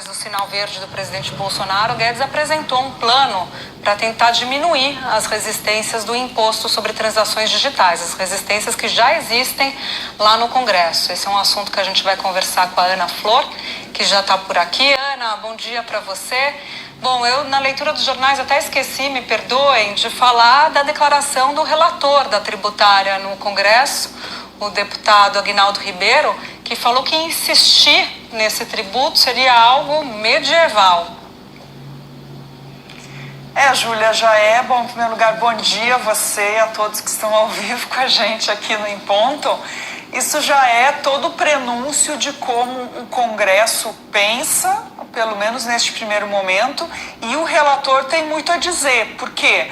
Do sinal verde do presidente Bolsonaro, Guedes apresentou um plano para tentar diminuir as resistências do imposto sobre transações digitais, as resistências que já existem lá no Congresso. Esse é um assunto que a gente vai conversar com a Ana Flor, que já está por aqui. Ana, bom dia para você. Bom, eu na leitura dos jornais até esqueci, me perdoem, de falar da declaração do relator da tributária no Congresso, o deputado Aguinaldo Ribeiro, que falou que insistir nesse tributo seria algo medieval. Júlia, já é. Bom, em primeiro lugar, bom dia a você e a todos que estão ao vivo com a gente aqui no Em Ponto. Isso já é todo o prenúncio de como o Congresso pensa, pelo menos neste primeiro momento, e o relator tem muito a dizer. Por quê?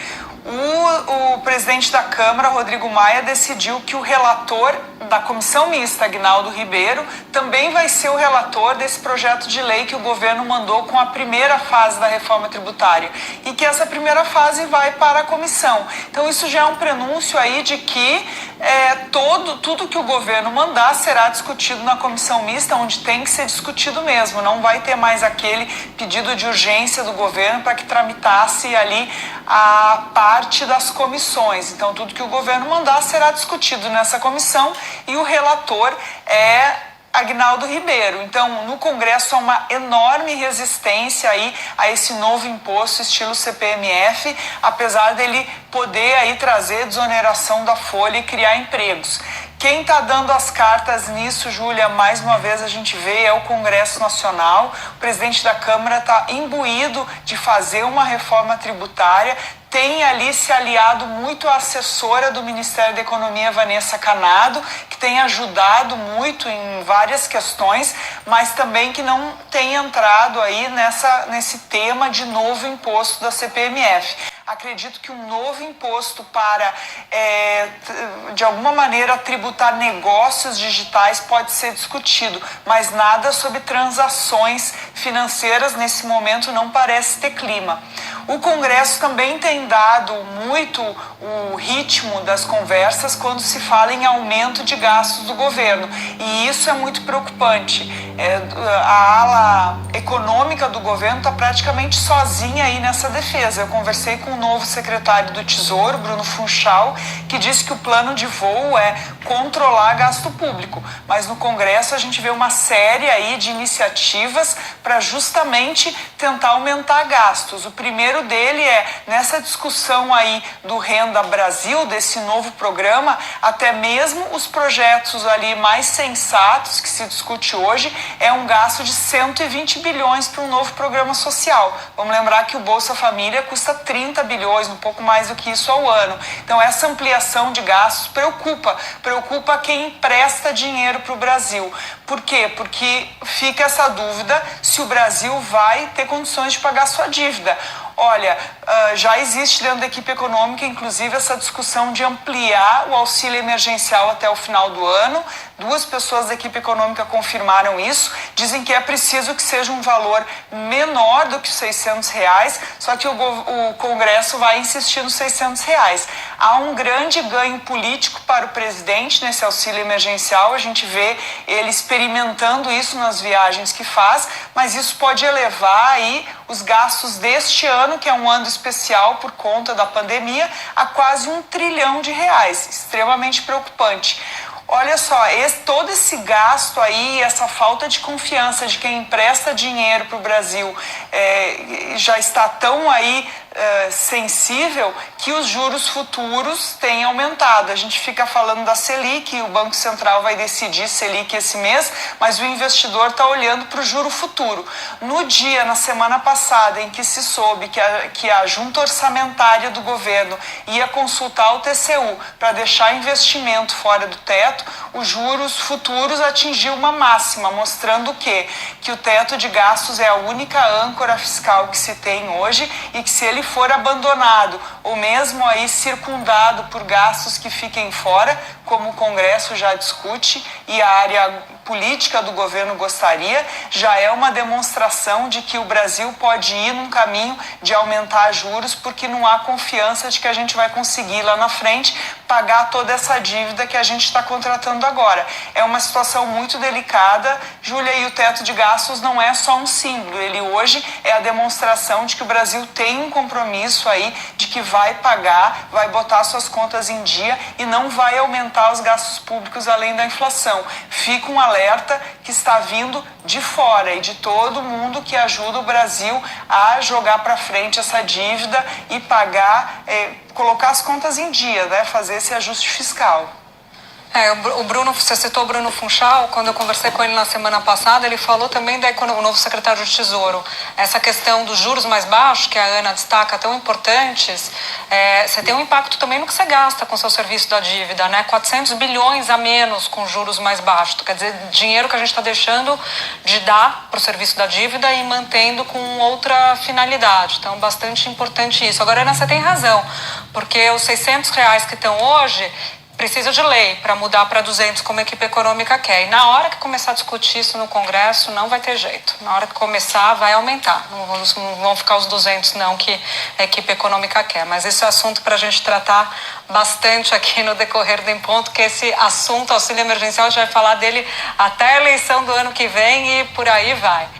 O presidente da Câmara, Rodrigo Maia, decidiu que o relator da Comissão Mista, Aguinaldo Ribeiro, também vai ser o relator desse projeto de lei que o governo mandou com a primeira fase da reforma tributária e que essa primeira fase vai para a comissão. Então isso já é um prenúncio aí de que tudo que o governo mandar será discutido na Comissão Mista, onde tem que ser discutido mesmo. Não vai ter mais aquele pedido de urgência do governo para que tramitasse ali a parte das comissões. Então tudo que o governo mandar será discutido nessa comissão e o relator é Aguinaldo Ribeiro. Então, no Congresso há uma enorme resistência aí a esse novo imposto estilo CPMF, apesar dele poder aí trazer desoneração da folha e criar empregos. Quem está dando as cartas nisso, Júlia, mais uma vez a gente vê, é o Congresso Nacional. O presidente da Câmara está imbuído de fazer uma reforma tributária, tem ali se aliado muito à assessora do Ministério da Economia, Vanessa Canado, que tem ajudado muito em várias questões, mas também que não tem entrado aí nesse tema de novo imposto da CPMF. Acredito que um novo imposto para, de alguma maneira, tributar negócios digitais pode ser discutido, mas nada sobre transações financeiras nesse momento não parece ter clima. O Congresso também tem dado muito o ritmo das conversas quando se fala em aumento de gastos do governo, e isso é muito preocupante. A ala econômica do governo está praticamente sozinha aí nessa defesa. Eu conversei com o novo secretário do Tesouro, Bruno Funchal, que disse que o plano de voo é controlar gasto público, mas no Congresso a gente vê uma série aí de iniciativas para justamente tentar aumentar gastos. O primeiro dele é, nessa discussão aí do Renda Brasil, desse novo programa, até mesmo os projetos ali mais sensatos que se discute hoje é um gasto de 120 bilhões para um novo programa social. Vamos lembrar que o Bolsa Família custa 30 bilhões, um pouco mais do que isso ao ano. Então essa ampliação de gastos preocupa quem empresta dinheiro para o Brasil. Por quê? Porque fica essa dúvida se o Brasil vai ter condições de pagar sua dívida. Olha, já existe dentro da equipe econômica, inclusive, essa discussão de ampliar o auxílio emergencial até o final do ano. 2 pessoas da equipe econômica confirmaram isso, dizem que é preciso que seja um valor menor do que os R$600, só que o Congresso vai insistir nos R$600. Há um grande ganho político para o presidente nesse auxílio emergencial, a gente vê ele experimentando isso nas viagens que faz, mas isso pode elevar aí os gastos deste ano, que é um ano especial por conta da pandemia, a quase R$1 trilhão, extremamente preocupante. Olha só, todo esse gasto aí, essa falta de confiança de quem empresta dinheiro para o Brasil já está tão aí sensível que os juros futuros têm aumentado. A gente fica falando da Selic, o Banco Central vai decidir Selic esse mês, mas o investidor está olhando para o juro futuro. No dia, na semana passada, em que se soube que a junta orçamentária do governo ia consultar o TCU para deixar investimento fora do teto, os juros futuros atingiu uma máxima, mostrando o quê? Que o teto de gastos é a única âncora fiscal que se tem hoje e que, se ele for abandonado ou mesmo aí circundado por gastos que fiquem fora, como o Congresso já discute e a área política do governo gostaria, já é uma demonstração de que o Brasil pode ir num caminho de aumentar juros, porque não há confiança de que a gente vai conseguir lá na frente pagar toda essa dívida que a gente está contratando agora. É uma situação muito delicada, Júlia, e o teto de gastos não é só um símbolo, ele hoje é a demonstração de que o Brasil tem um compromisso aí de que vai pagar, vai botar suas contas em dia e não vai aumentar os gastos públicos além da inflação. Fica um alerta que está vindo de fora e de todo mundo que ajuda o Brasil a jogar para frente essa dívida e pagar, colocar as contas em dia, né? Fazer esse ajuste fiscal. O Bruno, você citou o Bruno Funchal, quando eu conversei com ele na semana passada, ele falou também o novo secretário de Tesouro, essa questão dos juros mais baixos, que a Ana destaca, tão importantes, você tem um impacto também no que você gasta com o seu serviço da dívida, né? 400 bilhões a menos com juros mais baixos, quer dizer, dinheiro que a gente está deixando de dar para o serviço da dívida e mantendo com outra finalidade, então bastante importante isso. Agora, Ana, você tem razão, porque os R$600 que estão hoje precisa de lei para mudar para 200 como a equipe econômica quer. E na hora que começar a discutir isso no Congresso, não vai ter jeito. Na hora que começar, vai aumentar. Não vão ficar os 200 não que a equipe econômica quer. Mas esse é assunto para a gente tratar bastante aqui no decorrer do Em Ponto, que esse assunto, auxílio emergencial, a gente vai falar dele até a eleição do ano que vem e por aí vai.